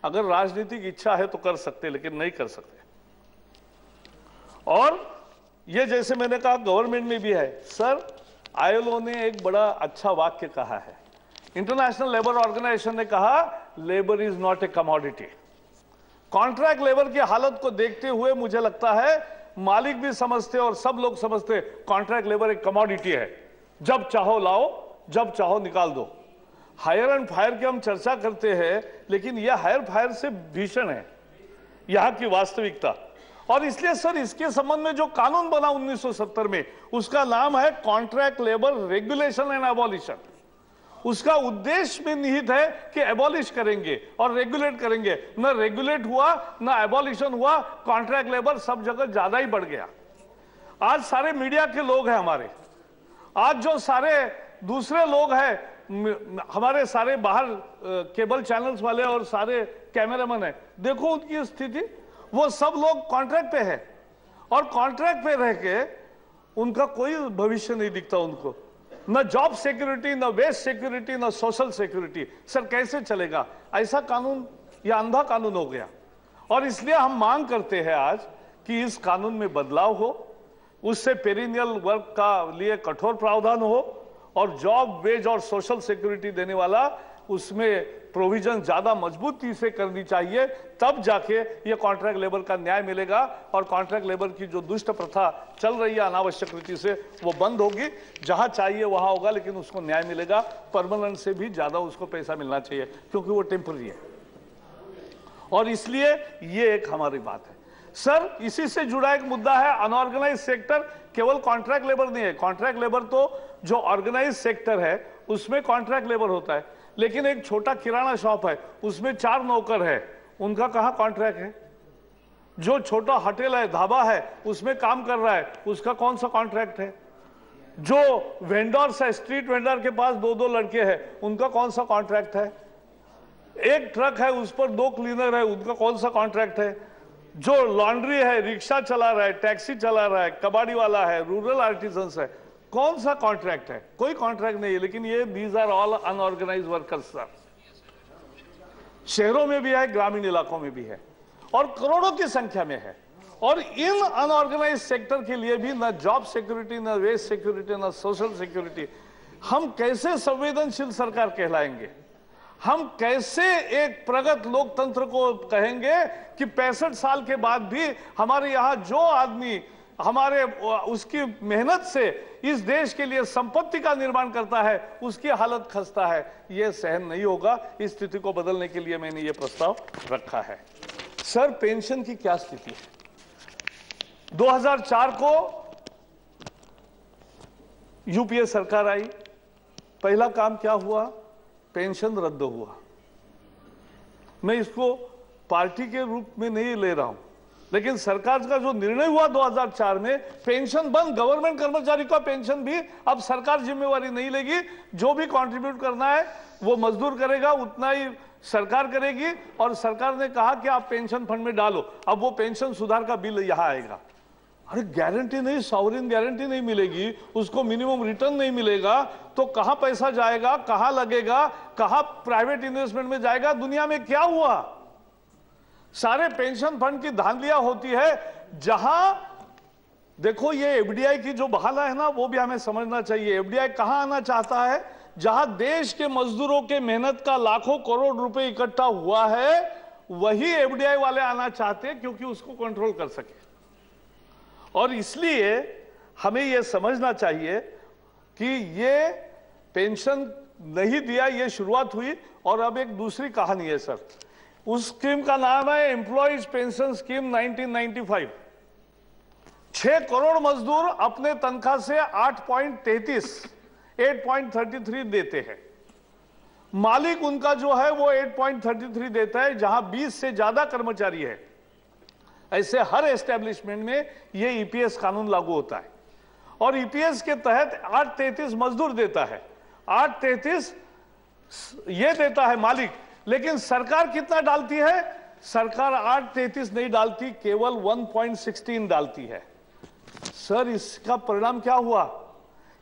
अगर राजनीतिक इच्छा है तो कर सकते, लेकिन नहीं कर सकते। और ये जैसे मैंने कहा गवर्नमेंट में भी है सर, आईएलओ ने एक बड़ा अच्छा वाक्य कहा है, इंटरनेशनल लेबर ऑर्गेनाइजेशन ने कहा labour is not a commodity. Contract labour की हालत को देखते हुए मुझे लगता है मालिक भी समझते और सब लोग समझते कॉन्ट्रैक्ट लेबर एक कमोडिटी है, जब चाहो लाओ, जब चाहो निकाल दो। हायर एंड फायर की हम चर्चा करते हैं, लेकिन यह हायर फायर से भीषण है यहां की वास्तविकता। और इसलिए सर इसके संबंध में जो कानून बना 1970 में, उसका नाम है contract labour regulation and abolition. उसका उद्देश्य में निहित है कि एबॉलिश करेंगे और रेगुलेट करेंगे। न रेगुलेट हुआ न एबॉलिशन हुआ, कॉन्ट्रैक्ट लेबर सब जगह ज्यादा ही बढ़ गया। आज सारे मीडिया के लोग हैं हमारे, आज जो सारे दूसरे लोग हैं हमारे, सारे बाहर केबल चैनल्स वाले और सारे कैमरामैन है, देखो उनकी स्थिति, वो सब लोग कॉन्ट्रैक्ट पे है और कॉन्ट्रैक्ट पे रह के उनका कोई भविष्य नहीं दिखता उनको, न जॉब सिक्योरिटी, न वेस्ट सिक्योरिटी, न सोशल सिक्योरिटी। सर कैसे चलेगा ऐसा कानून? यह अंधा कानून हो गया। और इसलिए हम मांग करते हैं आज कि इस कानून में बदलाव हो, उससे पेरिनियल वर्क का लिए कठोर प्रावधान हो और जॉब, वेज और सोशल सिक्योरिटी देने वाला उसमें प्रोविजन ज्यादा मजबूती से करनी चाहिए, तब जाके ये कॉन्ट्रैक्ट लेबर का न्याय मिलेगा और कॉन्ट्रैक्ट लेबर की जो दुष्ट प्रथा चल रही है अनावश्यक रीति से वो बंद होगी। जहां चाहिए वहां होगा, लेकिन उसको न्याय मिलेगा। परमानेंट से भी ज्यादा उसको पैसा मिलना चाहिए, क्योंकि वो टेम्पररी है। और इसलिए ये एक हमारी बात है सर। इसी से जुड़ा एक मुद्दा है अनऑर्गेनाइज सेक्टर। केवल कॉन्ट्रैक्ट लेबर नहीं है, कॉन्ट्रैक्ट लेबर तो जो ऑर्गेनाइज सेक्टर है उसमें कॉन्ट्रैक्ट लेबर होता है, लेकिन एक छोटा किराना शॉप है उसमें 4 नौकर है, उनका कहां कॉन्ट्रैक्ट है? जो छोटा होटल है, ढाबा है, उसमें काम कर रहा है, उसका कौन सा कॉन्ट्रैक्ट है? जो वेंडर्स है, स्ट्रीट वेंडर के पास 2-2 लड़के हैं, उनका कौन सा कॉन्ट्रैक्ट है? एक ट्रक है उस पर 2 क्लीनर है, उनका कौन सा कॉन्ट्रैक्ट है? जो लॉन्ड्री है, रिक्शा चला रहा है, टैक्सी चला रहा है, कबाड़ी वाला है, रूरल आर्टिजन्स है, कौन सा कॉन्ट्रैक्ट है? कोई कॉन्ट्रैक्ट नहीं है। लेकिन ये these are all unorganised workers sir. शहरों में भी है, ग्रामीण इलाकों में भी है और करोड़ों की संख्या में है। और इन अनऑर्गेनाइज सेक्टर के लिए भी न जॉब सिक्योरिटी, न वेज सिक्योरिटी, न सोशल सिक्योरिटी। हम कैसे संवेदनशील सरकार कहलाएंगे? हम कैसे एक प्रगत लोकतंत्र को कहेंगे कि 65 साल के बाद भी हमारे यहां जो आदमी हमारे उसकी मेहनत से इस देश के लिए संपत्ति का निर्माण करता है, उसकी हालत खस्ता है? यह सहन नहीं होगा। इस स्थिति को बदलने के लिए मैंने यह प्रस्ताव रखा है। सर पेंशन की क्या स्थिति है? 2004 को यूपीए सरकार आई, पहला काम क्या हुआ? पेंशन रद्द हुआ। मैं इसको पार्टी के रूप में नहीं ले रहा हूं, लेकिन सरकार का जो निर्णय हुआ 2004 में, पेंशन बंद, गवर्नमेंट कर्मचारी का पेंशन भी अब सरकार जिम्मेवारी नहीं लेगी। जो भी कंट्रीब्यूट करना है वो मजदूर करेगा, उतना ही सरकार करेगी। और सरकार ने कहा कि आप पेंशन फंड में डालो। अब वो पेंशन सुधार का बिल यहां आएगा। अरे गारंटी नहीं, सॉवरेन गारंटी नहीं मिलेगी, उसको मिनिमम रिटर्न नहीं मिलेगा, तो कहां पैसा जाएगा, कहां लगेगा, कहां प्राइवेट इन्वेस्टमेंट में जाएगा? दुनिया में क्या हुआ? सारे पेंशन फंड की धांधलियां होती है। जहां देखो ये एफडीआई की जो बहाना है ना, वो भी हमें समझना चाहिए। एफडीआई कहां आना चाहता है? जहां देश के मजदूरों के मेहनत का लाखों करोड़ रुपए इकट्ठा हुआ है, वही एफडीआई वाले आना चाहते हैं, क्योंकि उसको कंट्रोल कर सके। और इसलिए हमें यह समझना चाहिए कि ये पेंशन नहीं दिया, ये शुरुआत हुई और अब एक दूसरी कहानी है सर। उस स्कीम का नाम है एम्प्लॉयज पेंशन स्कीम 1995। 6 करोड़ मजदूर अपने तनख्वाह से 8.33 देते हैं। मालिक उनका जो है वो 8.33 देता है, जहां 20 से ज्यादा कर्मचारी है। ऐसे हर एस्टेब्लिशमेंट में ये ईपीएस कानून लागू होता है और ईपीएस के तहत 8.33 मजदूर देता है, 8.33 ये देता है मालिक। लेकिन सरकार कितना डालती है? सरकार 8.33 नहीं डालती, केवल 1.16 डालती है। सर इसका परिणाम क्या हुआ?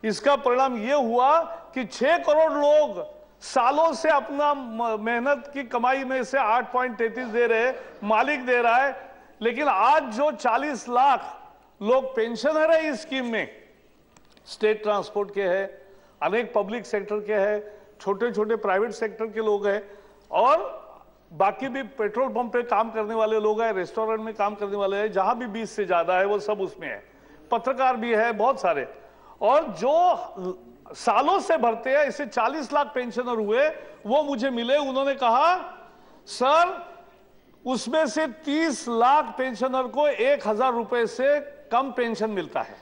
इसका परिणाम यह हुआ कि 6 करोड़ लोग सालों से अपना मेहनत की कमाई में से 8.33 दे रहे, मालिक दे रहा है, लेकिन आज जो 40 लाख लोग पेंशनर है इस स्कीम में, स्टेट ट्रांसपोर्ट के हैं, अनेक पब्लिक सेक्टर के हैं, छोटे छोटे प्राइवेट सेक्टर के लोग हैं, और बाकी भी पेट्रोल पंप पे काम करने वाले लोग हैं, रेस्टोरेंट में काम करने वाले हैं, जहां भी 20 से ज्यादा है वो सब उसमें है, पत्रकार भी है, बहुत सारे, और जो सालों से भरते हैं, इसे 40 लाख पेंशनर हुए, वो मुझे मिले, उन्होंने कहा सर उसमें से 30 लाख पेंशनर को 1,000 रुपए से कम पेंशन मिलता है।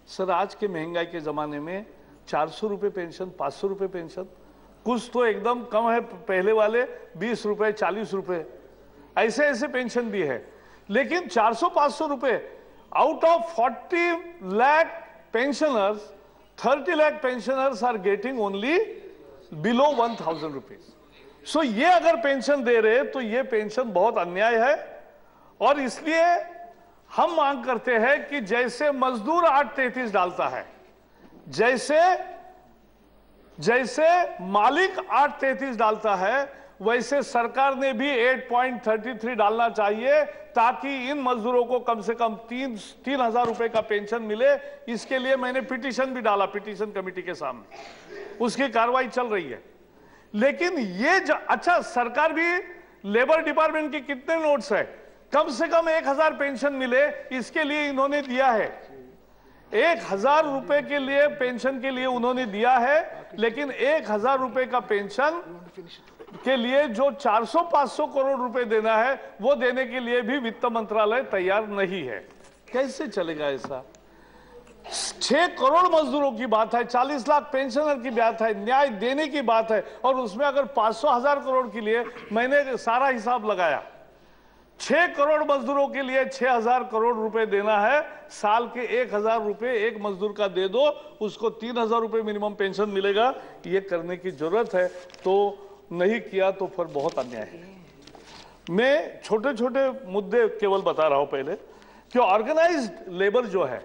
सर आज के महंगाई के जमाने में 400 रुपए पेंशन, 500 रुपए पेंशन, कुछ तो एकदम कम है, पहले वाले 20 रुपए, 40 रुपए, ऐसे ऐसे पेंशन भी है, लेकिन 400-500 रुपए out of 40 lakh pensioners, 30 lakh pensioners are getting only below 1,000 rupees. सो ये अगर पेंशन दे रहे तो ये पेंशन बहुत अन्याय है, और इसलिए हम मांग करते हैं कि जैसे मजदूर 8.33 डालता है, जैसे मालिक 8.33 डालता है, वैसे सरकार ने भी 8.33 डालना चाहिए, ताकि इन मजदूरों को कम से कम 3,000 रुपए का पेंशन मिले। इसके लिए मैंने पिटीशन भी डाला पिटीशन कमेटी के सामने, उसकी कार्रवाई चल रही है। लेकिन ये अच्छा, सरकार भी लेबर डिपार्टमेंट की कितने नोट्स है, कम से कम 1,000 पेंशन मिले, इसके लिए इन्होंने दिया है, 1,000 रुपए के लिए पेंशन के लिए उन्होंने दिया है, लेकिन 1,000 रुपए का पेंशन के लिए जो 400-500 करोड़ रुपए देना है, वो देने के लिए भी वित्त मंत्रालय तैयार नहीं है। कैसे चलेगा ऐसा? 6 करोड़ मजदूरों की बात है, 40 लाख पेंशनर की बात है, न्याय देने की बात है, और उसमें अगर 500,000 करोड़ के लिए, मैंने सारा हिसाब लगाया, 6 करोड़ मजदूरों के लिए 6,000 करोड़ रुपए देना है, साल के 1,000 रुपए एक मजदूर का दे दो, उसको 3,000 रुपए मिनिमम पेंशन मिलेगा। ये करने की जरूरत है, तो नहीं किया तो फिर बहुत अन्याय है। मैं छोटे छोटे मुद्दे केवल बता रहा हूं पहले, कि ऑर्गेनाइज्ड लेबर जो है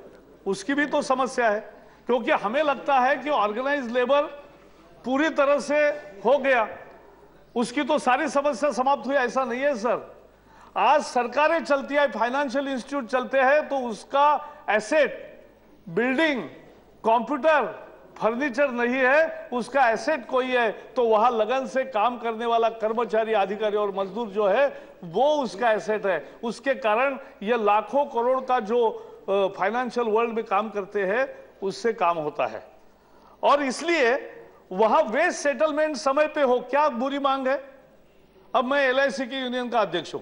उसकी भी तो समस्या है, क्योंकि हमें लगता है कि ऑर्गेनाइज्ड लेबर पूरी तरह से हो गया, उसकी तो सारी समस्या समाप्त हुई, ऐसा नहीं है सर। आज सरकारें चलती है, फाइनेंशियल इंस्टीट्यूट चलते हैं, तो उसका एसेट, बिल्डिंग, कंप्यूटर, फर्नीचर नहीं है, उसका एसेट कोई है, तो वहां लगन से काम करने वाला कर्मचारी, अधिकारी और मजदूर जो है, वो उसका एसेट है। उसके कारण ये लाखों करोड़ का जो फाइनेंशियल वर्ल्ड में काम करते हैं, उससे काम होता है, और इसलिए वहां वेज सेटलमेंट समय पे हो, क्या बुरी मांग है। अब मैं LIC की यूनियन का अध्यक्ष हूं,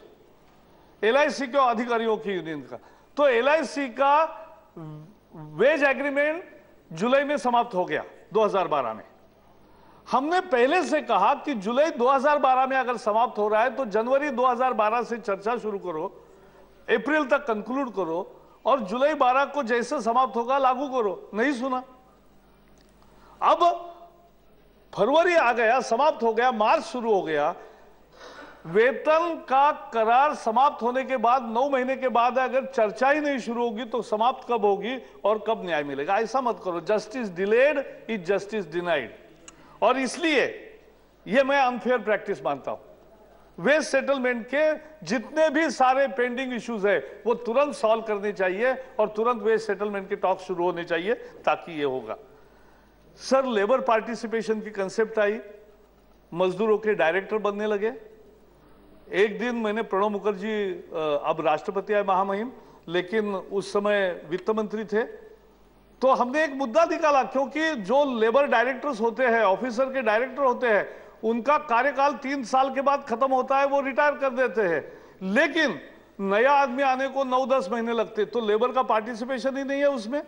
LIC के अधिकारियों की यूनियन का, तो LIC का वेज एग्रीमेंट जुलाई में समाप्त हो गया 2012 में। हमने पहले से कहा कि जुलाई 2012 में अगर समाप्त हो रहा है तो जनवरी 2012 से चर्चा शुरू करो, अप्रैल तक कंक्लूड करो, और जुलाई 12 को जैसे समाप्त होगा लागू करो। नहीं सुना। अब फरवरी आ गया, समाप्त हो गया, मार्च शुरू हो गया, वेतन का करार समाप्त होने के बाद 9 महीने के बाद अगर चर्चा ही नहीं शुरू होगी तो समाप्त कब होगी और कब न्याय मिलेगा? ऐसा मत करो। Justice delayed is justice denied, और इसलिए यह मैं अनफेयर प्रैक्टिस मानता हूं। वेज सेटलमेंट के जितने भी सारे पेंडिंग इश्यूज है वो तुरंत सॉल्व करने चाहिए, और तुरंत वेज सेटलमेंट के टॉक शुरू होने चाहिए, ताकि ये होगा। सर, लेबर पार्टिसिपेशन की कंसेप्ट आई, मजदूरों के डायरेक्टर बनने लगे। एक दिन मैंने प्रणब मुखर्जी, अब राष्ट्रपति आए महामहिम, लेकिन उस समय वित्त मंत्री थे, तो हमने एक मुद्दा निकाला, क्योंकि जो लेबर डायरेक्टर्स होते हैं, ऑफिसर के डायरेक्टर होते हैं, उनका कार्यकाल 3 साल के बाद खत्म होता है, वो रिटायर कर देते हैं, लेकिन नया आदमी आने को 9-10 महीने लगते, तो लेबर का पार्टिसिपेशन ही नहीं है उसमें।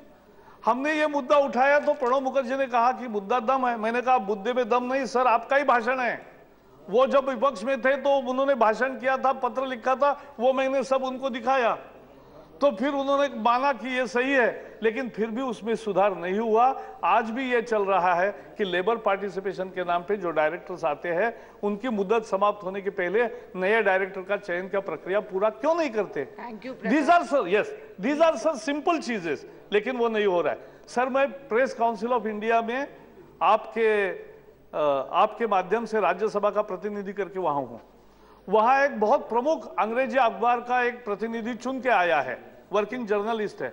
हमने ये मुद्दा उठाया तो प्रणब मुखर्जी ने कहा कि मुद्दा दम है। मैंने कहा मुद्दे में दम नहीं सर, आपका ही भाषण है। वो जब विपक्ष में थे तो उन्होंने भाषण किया था, पत्र लिखा था, वो मैंने सब उनको दिखाया, तो फिर उन्होंने माना कि ये सही है, लेकिन फिर भी उसमें सुधार नहीं हुआ। आज भी ये चल रहा है कि लेबर पार्टिसिपेशन के नाम पे जो डायरेक्टर्स आते हैं, उनकी मुद्दत समाप्त होने के पहले नए डायरेक्टर का चयन का प्रक्रिया पूरा क्यों नहीं करते? These are sir, yes, these are sir simple चीजेस, लेकिन वो नहीं हो रहा है। सर, मैं प्रेस काउंसिल ऑफ इंडिया में आपके आपके माध्यम से राज्यसभा का प्रतिनिधि करके वहां हूं। वहां एक बहुत प्रमुख अंग्रेजी अखबार का एक प्रतिनिधि चुन के आया है, वर्किंग जर्नलिस्ट है,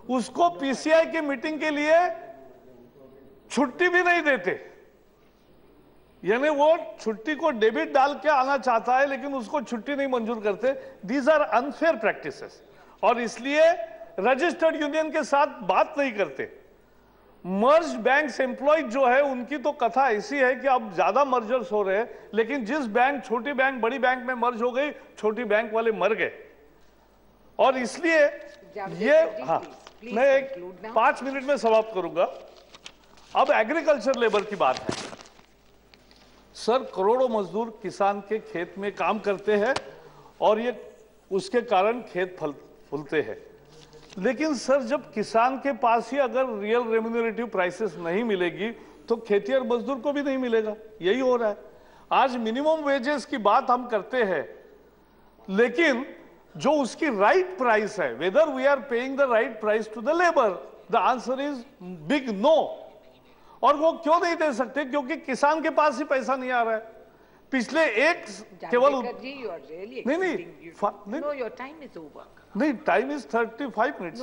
उसको पीसीआई की मीटिंग के लिए छुट्टी भी नहीं देते। यानी वो छुट्टी को डेबिट डाल के आना चाहता है लेकिन उसको छुट्टी नहीं मंजूर करते। दीज आर अनफेयर प्रैक्टिसेस और इसलिए रजिस्टर्ड यूनियन के साथ बात नहीं करते। मर्ज बैंक एम्प्लॉय जो है उनकी तो कथा ऐसी है कि अब ज्यादा मर्जर्स हो रहे हैं, लेकिन जिस बैंक छोटी बैंक बड़ी बैंक में मर्ज हो गई, छोटी बैंक वाले मर गए। और इसलिए ये मैं एक 5 मिनट में समाप्त करूंगा। अब एग्रीकल्चर लेबर की बात है। सर, करोड़ों मजदूर किसान के खेत में काम करते हैं और ये उसके कारण खेत फूलते हैं। लेकिन सर, जब किसान के पास ही अगर रियल रेम्यूनरेटिव प्राइसेस नहीं मिलेगी तो खेती और मजदूर को भी नहीं मिलेगा। यही हो रहा है। आज मिनिमम वेजेस की बात हम करते हैं, लेकिन जो उसकी राइट प्राइस है, whether we are paying the right price to the labour, the answer is big no. और वो क्यों नहीं दे सकते? क्योंकि किसान के पास ही पैसा नहीं आ रहा है। पिछले एक केवल नहीं, टाइम इज 35 मिनट्स।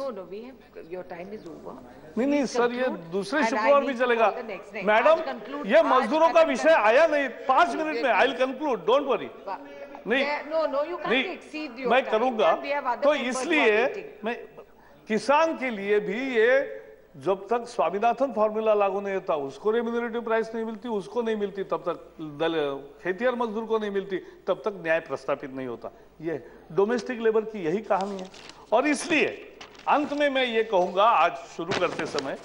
नहीं सर, ये दूसरे शुक्रवार भी चलेगा। मैडम, ये मजदूरों का विषय आया नहीं। 5 मिनट में I will conclude, don't worry. नहीं, मैं करूंगा। तो इसलिए मैं किसान के लिए भी ये, जब तक स्वामीनाथन फॉर्मूला लागू नहीं होता उसको रेम्यूनरेटिव प्राइस नहीं मिलती, उसको नहीं मिलती तब तक खेती और मजदूर को नहीं मिलती, तब तक न्याय प्रस्तापित नहीं होता। ये डोमेस्टिक लेबर की यही कहानी है। और इसलिए अंत में मैं ये कहूंगा, आज शुरू करते समय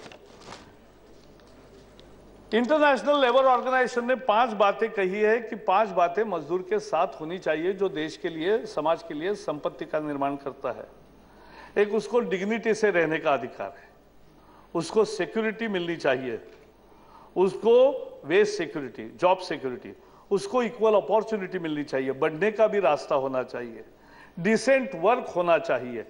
इंटरनेशनल लेबर ऑर्गेनाइजेशन ने 5 बातें कही है कि 5 बातें मजदूर के साथ होनी चाहिए जो देश के लिए, समाज के लिए संपत्ति का निर्माण करता है। एक, उसको डिग्निटी से रहने का अधिकार है, उसको सिक्योरिटी मिलनी चाहिए, उसको वेज सिक्योरिटी, जॉब सिक्योरिटी, उसको इक्वल अपॉर्चुनिटी मिलनी चाहिए, बढ़ने का भी रास्ता होना चाहिए, डिसेंट वर्क होना चाहिए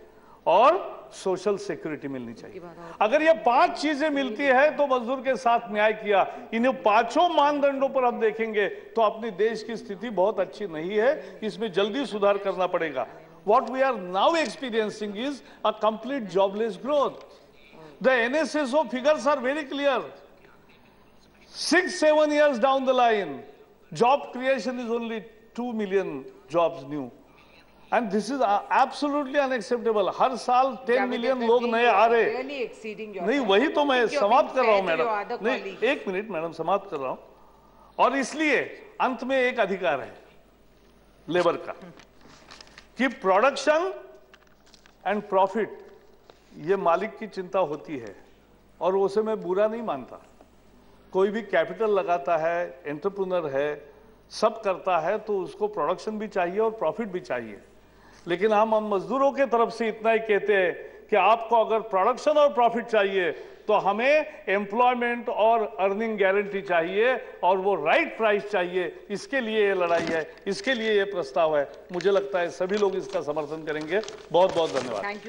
और सोशल सिक्योरिटी मिलनी चाहिए। अगर ये 5 चीजें मिलती है तो मजदूर के साथ न्याय किया। इन्हें 5 मानदंडों पर हम देखेंगे तो अपने देश की स्थिति बहुत अच्छी नहीं है, इसमें जल्दी सुधार करना पड़ेगा। What we are now experiencing is a complete jobless growth. The NSSO figures are very clear. 6-7 years down the line, job creation is only 2 million jobs new. And this is absolutely unacceptable. हर साल 10 million लोग नए आ रहे। नहीं, वही तो मैं समाप्त कर रहा हूं मैडम। नहीं, 1 मिनट मैडम, समाप्त कर रहा हूं। और इसलिए अंत में एक अधिकार है लेबर का कि प्रोडक्शन एंड प्रॉफिट, ये मालिक की चिंता होती है और उसे मैं बुरा नहीं मानता। कोई भी कैपिटल लगाता है, एंटरप्रेन्योर है, सब करता है, तो उसको प्रोडक्शन भी चाहिए और प्रॉफिट भी चाहिए। लेकिन हम मजदूरों के तरफ से इतना ही कहते हैं कि आपको अगर प्रोडक्शन और प्रॉफिट चाहिए तो हमें एम्प्लॉयमेंट और अर्निंग गारंटी चाहिए और वो राइट प्राइस चाहिए। इसके लिए ये लड़ाई है, इसके लिए ये प्रस्ताव है। मुझे लगता है सभी लोग इसका समर्थन करेंगे। बहुत बहुत धन्यवाद।